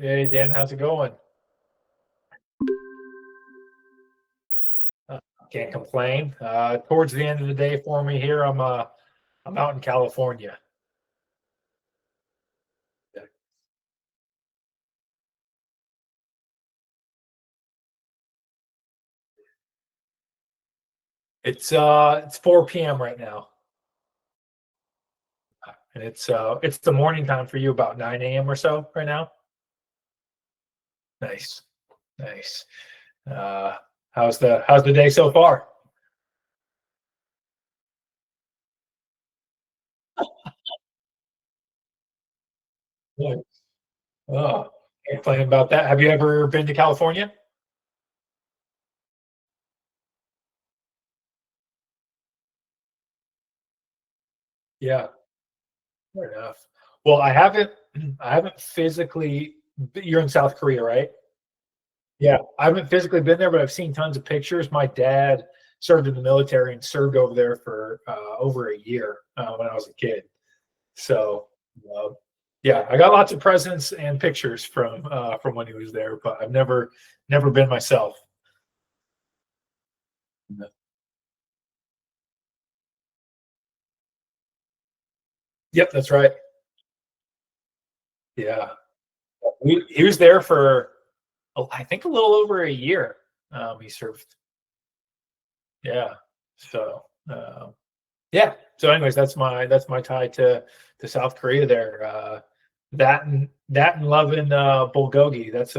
Hey Dan, how's it going? Uh, can't complain. Towards the end of the day for me here, I'm out in California. It's 4 p.m. right now, and it's the morning time for you, about 9 a.m. or so right now. Nice, nice. Uh, how's the day so far? Good. Oh, can't complain about that. Have you ever been to California? Yeah, fair enough. Well, I haven't. I haven't physically. You're in South Korea, right? Yeah, I haven't physically been there, but I've seen tons of pictures. My dad served in the military and served over there for over a year when I was a kid. So, uh, yeah, I got lots of presents and pictures from when he was there, but I've never been myself. Yep, that's right. Yeah, he was there for I think a little over a year. He served. Yeah, so yeah. So, anyways, that's my tie to South Korea there. That and loving bulgogi. That's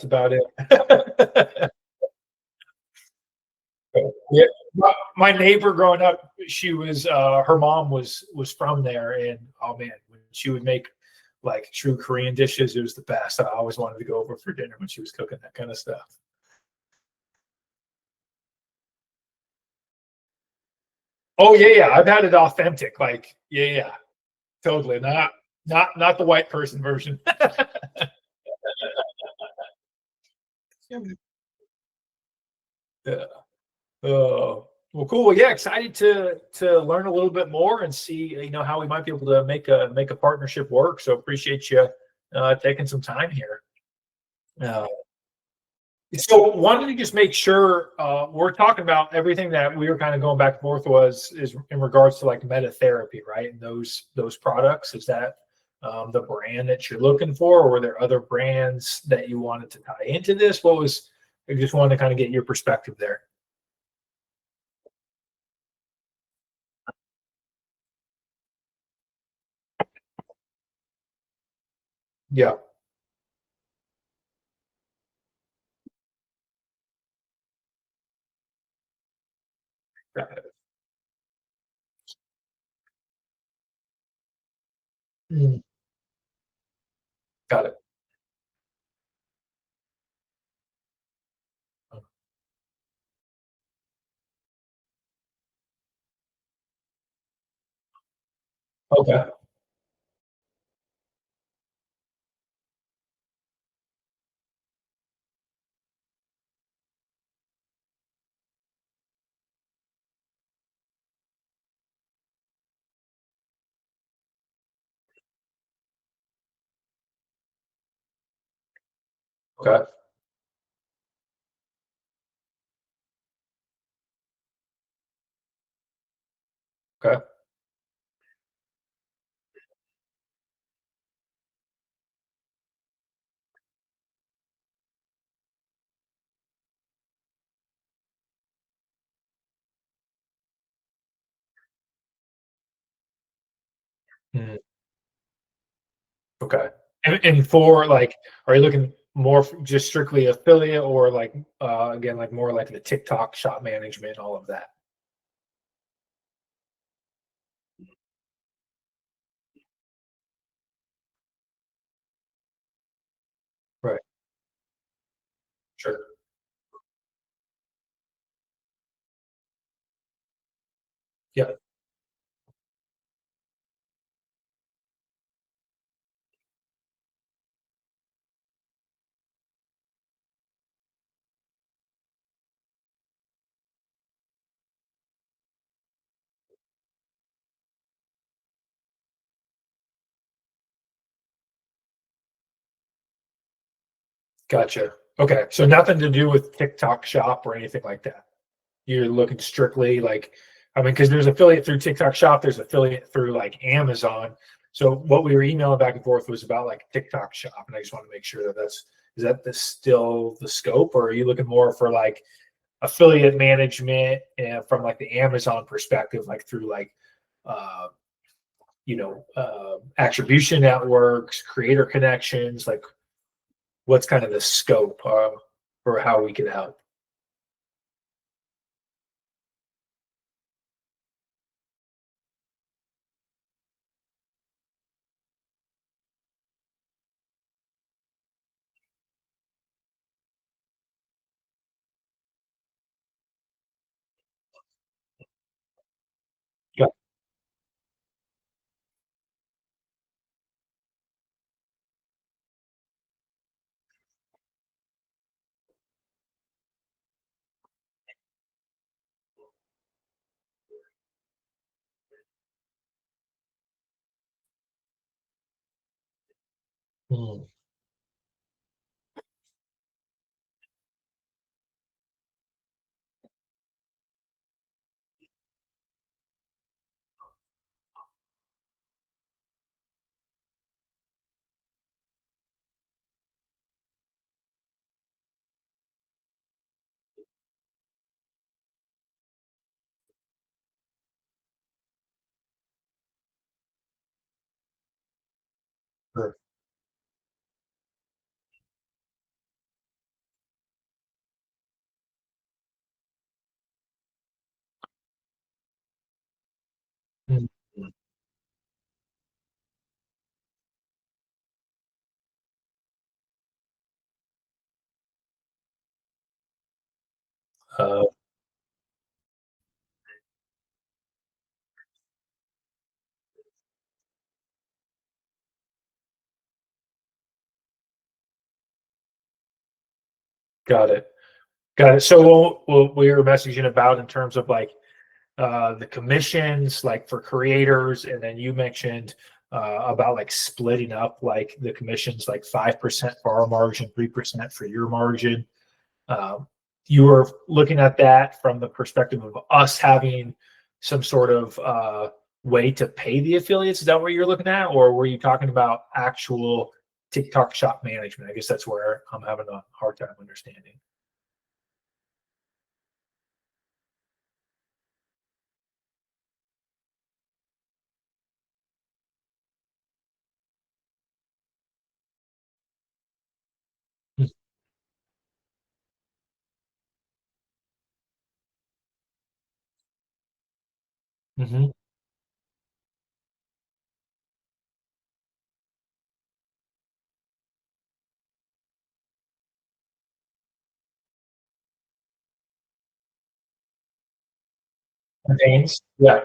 about it. Yeah, my neighbor growing up, she was her mom was from there, and oh man, when she would make like true Korean dishes, it was the best. I always wanted to go over for dinner when she was cooking that kind of stuff. Oh yeah, yeah, I've had it authentic. Like yeah, yeah, totally. Not the white person version. Yeah. Oh, well, cool. Well, yeah, excited to learn a little bit more and see how we might be able to make a partnership work. So appreciate you taking some time here. Uh, so wanted to just make sure we're talking about everything that we were kind of going back and forth was is in regards to like meta therapy, right? And those products. Is that the brand that you're looking for, or were there other brands that you wanted to tie into this? What was I just wanted to kind of get your perspective there. Yeah. Got it. Mm, got it. Okay. Okay. Okay. Mm, okay. And for like, are you looking more for just strictly affiliate or like again like more like the TikTok shop management, all of that? Right. Sure. Yeah. Gotcha. Okay. So nothing to do with TikTok Shop or anything like that. You're looking strictly like, I mean, because there's affiliate through TikTok Shop, there's affiliate through like Amazon. So what we were emailing back and forth was about like TikTok Shop, and I just want to make sure that is that still the scope, or are you looking more for like affiliate management and from like the Amazon perspective, like through like uh, attribution networks, creator connections, like what's kind of the scope for how we can help? Got, mm, sure. Mm, uh, got it. Got it. So what we were messaging about in terms of like the commissions, like for creators, and then you mentioned about like splitting up like the commissions, like 5% for our margin, 3% for your margin. Um, you were looking at that from the perspective of us having some sort of way to pay the affiliates. Is that what you're looking at, or were you talking about actual TikTok shop management? I guess that's where I'm having a hard time understanding. Mm-hmm. Campaigns. Yeah.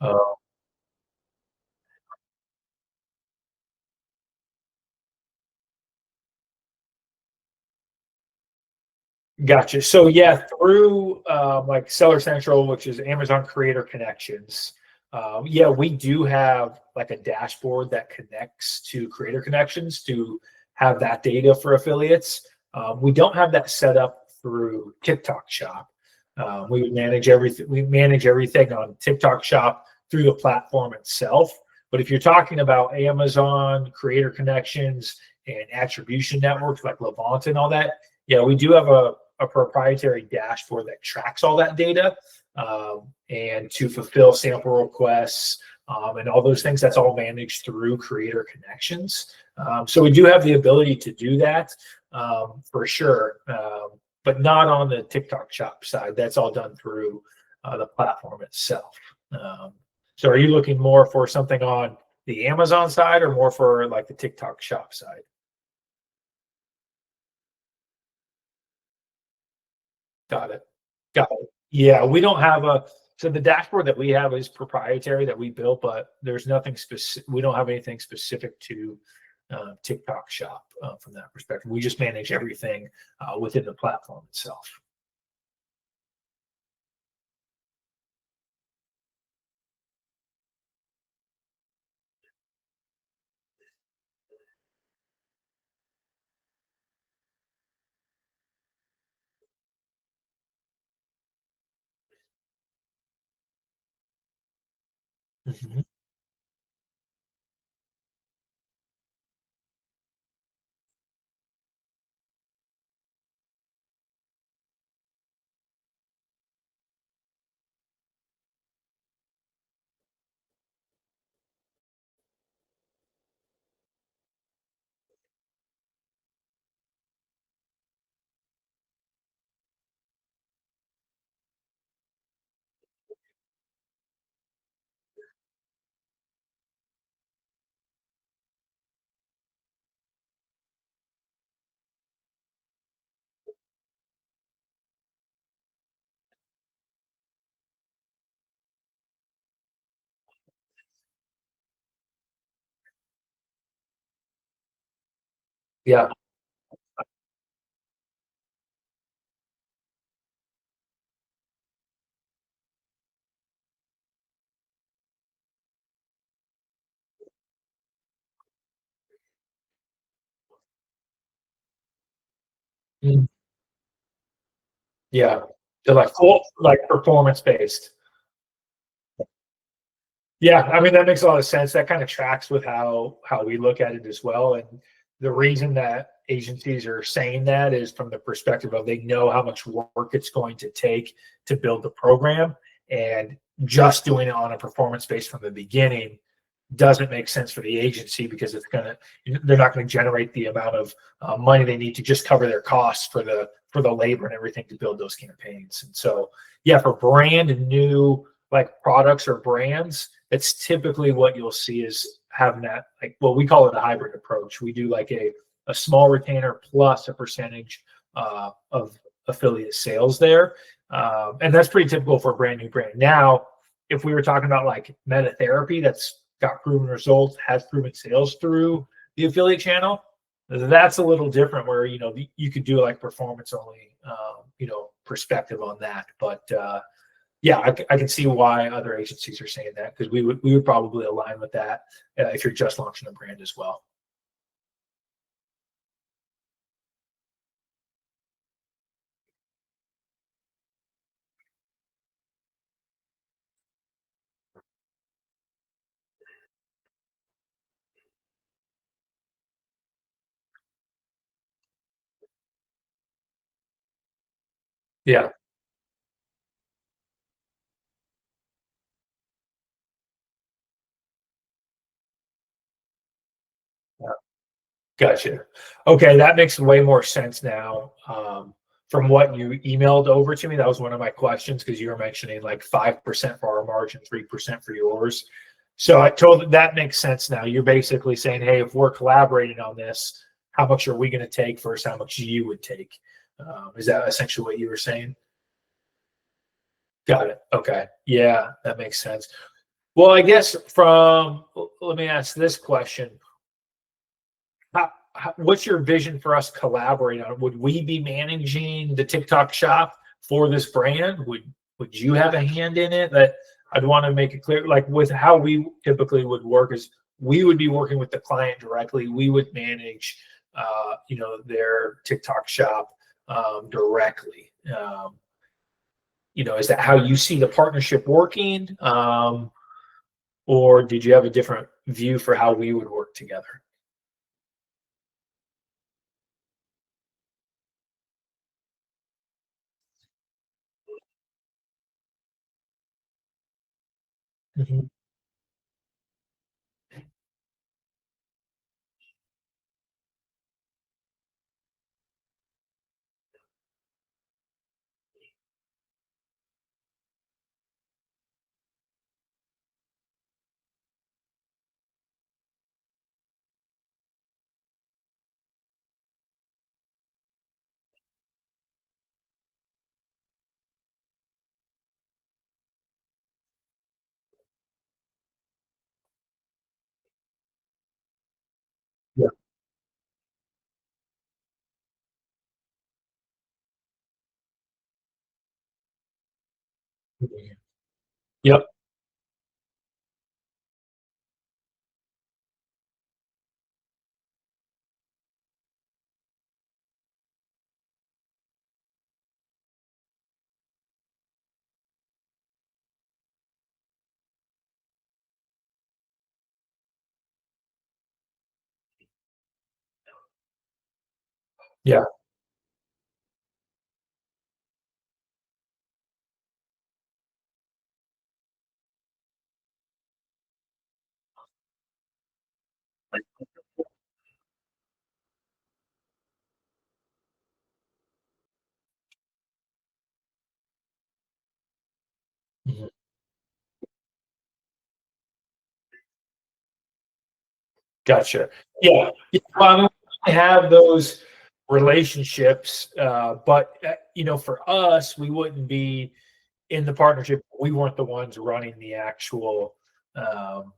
Uh, Gotcha. So yeah, through like Seller Central, which is Amazon Creator Connections. Yeah, we do have like a dashboard that connects to Creator Connections to have that data for affiliates. We don't have that set up through TikTok Shop. We would manage everything. We manage everything on TikTok Shop through the platform itself. But if you're talking about Amazon Creator Connections and attribution networks like Levant and all that, yeah, we do have a proprietary dashboard that tracks all that data, and to fulfill sample requests and all those things. That's all managed through Creator Connections. So we do have the ability to do that for sure, but not on the TikTok shop side. That's all done through the platform itself. Um, so are you looking more for something on the Amazon side or more for like the TikTok shop side? Got it. Got it. Yeah, we don't have a So the dashboard that we have is proprietary that we built, but there's nothing specific. We don't have anything specific to TikTok Shop from that perspective. We just manage everything within the platform itself. Mhm. Yeah. Mm. Yeah. They're like full, like performance based. Yeah, I mean that makes a lot of sense. That kind of tracks with how we look at it as well. And the reason that agencies are saying that is from the perspective of they know how much work it's going to take to build the program, and just doing it on a performance base from the beginning doesn't make sense for the agency because they're not going to generate the amount of money they need to just cover their costs for the labor and everything to build those campaigns. And so yeah, for brand new like products or brands, that's typically what you'll see is having that, like, well, we call it a hybrid approach. We do like a small retainer plus a percentage of affiliate sales there. And that's pretty typical for a brand new brand. Now, if we were talking about like meta therapy that's got proven results, has proven sales through the affiliate channel, that's a little different where, you could do like performance only, perspective on that. But yeah, I can see why other agencies are saying that because we would probably align with that if you're just launching a brand as well. Yeah. Gotcha. Okay, that makes way more sense now. From what you emailed over to me, that was one of my questions because you were mentioning like 5% for our margin, 3% for yours. So I told that makes sense now. You're basically saying, hey, if we're collaborating on this, how much are we going to take versus how much you would take? Is that essentially what you were saying? Got it. Okay. Yeah, that makes sense. Well, I guess let me ask this question. What's your vision for us collaborating on? Would we be managing the TikTok shop for this brand? Would you have a hand in it? That I'd want to make it clear, like with how we typically would work is we would be working with the client directly. We would manage, their TikTok shop directly. Is that how you see the partnership working, or did you have a different view for how we would work together? Mhm. Yep. Yeah. Mhm. Gotcha. Yeah. Yeah, well, I mean, we have those relationships, but, for us, we wouldn't be in the partnership. We weren't the ones running the actual, um,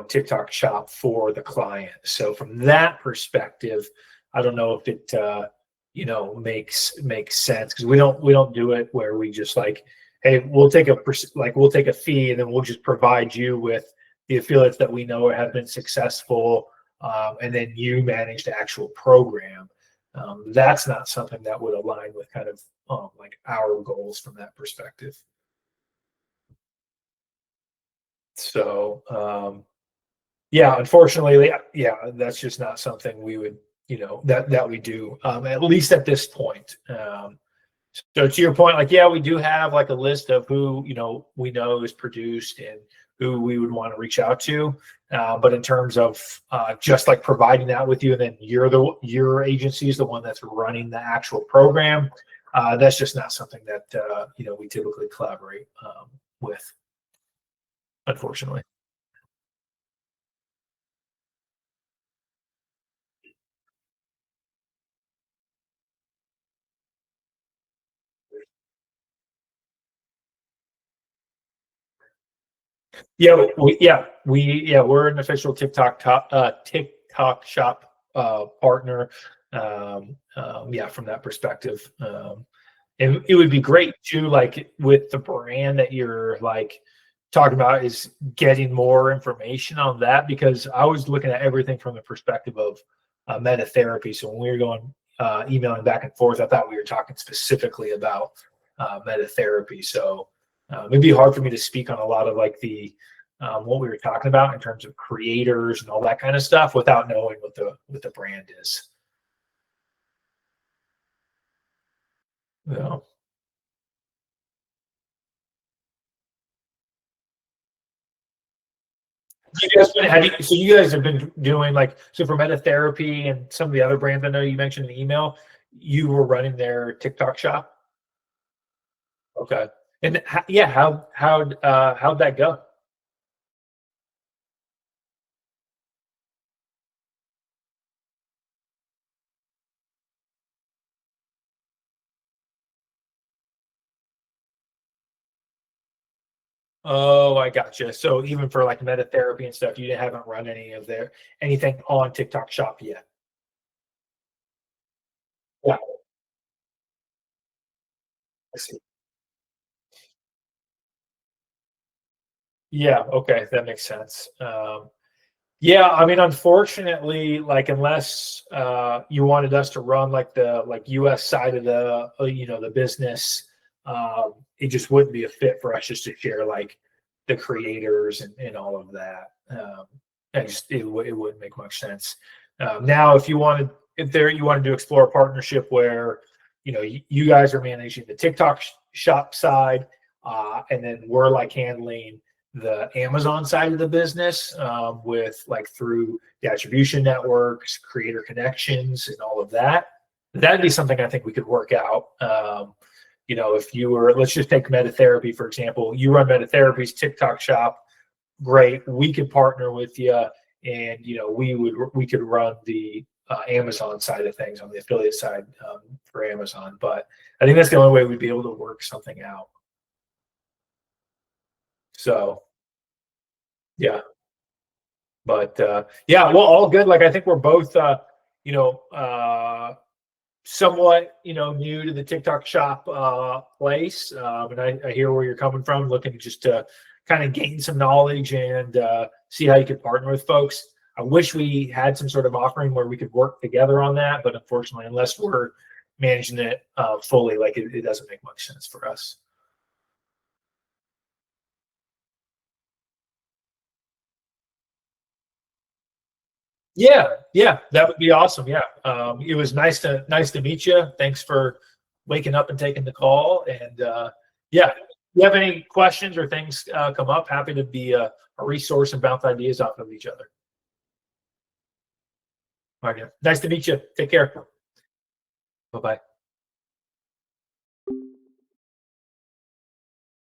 TikTok shop for the client. So from that perspective, I don't know if it, makes sense because we don't do it where we just like, hey, we'll take a fee and then we'll just provide you with the affiliates that we know have been successful, and then you manage the actual program. That's not something that would align with kind of like our goals from that perspective. So yeah, unfortunately, yeah, that's just not something we would, that we do, at least at this point. So to your point, like, yeah, we do have like a list of who, we know is produced and who we would want to reach out to. But in terms of just like providing that with you, and then your agency is the one that's running the actual program. That's just not something that we typically collaborate with, unfortunately. We're an official TikTok shop partner. Yeah, from that perspective, and it would be great too, like with the brand that you're like talking about, is getting more information on that, because I was looking at everything from the perspective of meta therapy. So when we were going emailing back and forth, I thought we were talking specifically about meta therapy. So it'd be hard for me to speak on a lot of like the what we were talking about in terms of creators and all that kind of stuff without knowing what the brand is. Yeah. So you guys have been doing like, so for meta therapy and some of the other brands I know you mentioned in the email, you were running their TikTok shop. Okay. And yeah, how'd that go? Oh, I gotcha. So even for like meta therapy and stuff, you haven't run anything on TikTok shop yet. Yeah, I see. Yeah, okay, that makes sense. Yeah, I mean, unfortunately, like unless you wanted us to run like the like US side of the business, it just wouldn't be a fit for us just to share like the creators and all of that. It wouldn't make much sense. Now, if you wanted to explore a partnership where you guys are managing the TikTok shop side, and then we're like handling the Amazon side of the business, with like through the attribution networks, creator connections, and all of that. That'd be something I think we could work out. If you were, let's just take Metatherapy for example. You run Metatherapy's TikTok shop, great. We could partner with you, and we could run the Amazon side of things on the affiliate side, for Amazon. But I think that's the only way we'd be able to work something out. So yeah. But yeah, well, all good. Like I think we're both, you know, uh, somewhat, new to the TikTok shop place, and I hear where you're coming from, looking just to kind of gain some knowledge and see how you could partner with folks. I wish we had some sort of offering where we could work together on that, but unfortunately, unless we're managing it fully, like it doesn't make much sense for us. Yeah, that would be awesome. Yeah, it was nice to meet you. Thanks for waking up and taking the call. And yeah, if you have any questions or things come up, happy to be a resource and bounce ideas off of each other. All right, yeah. Nice to meet you. Take care. Bye bye.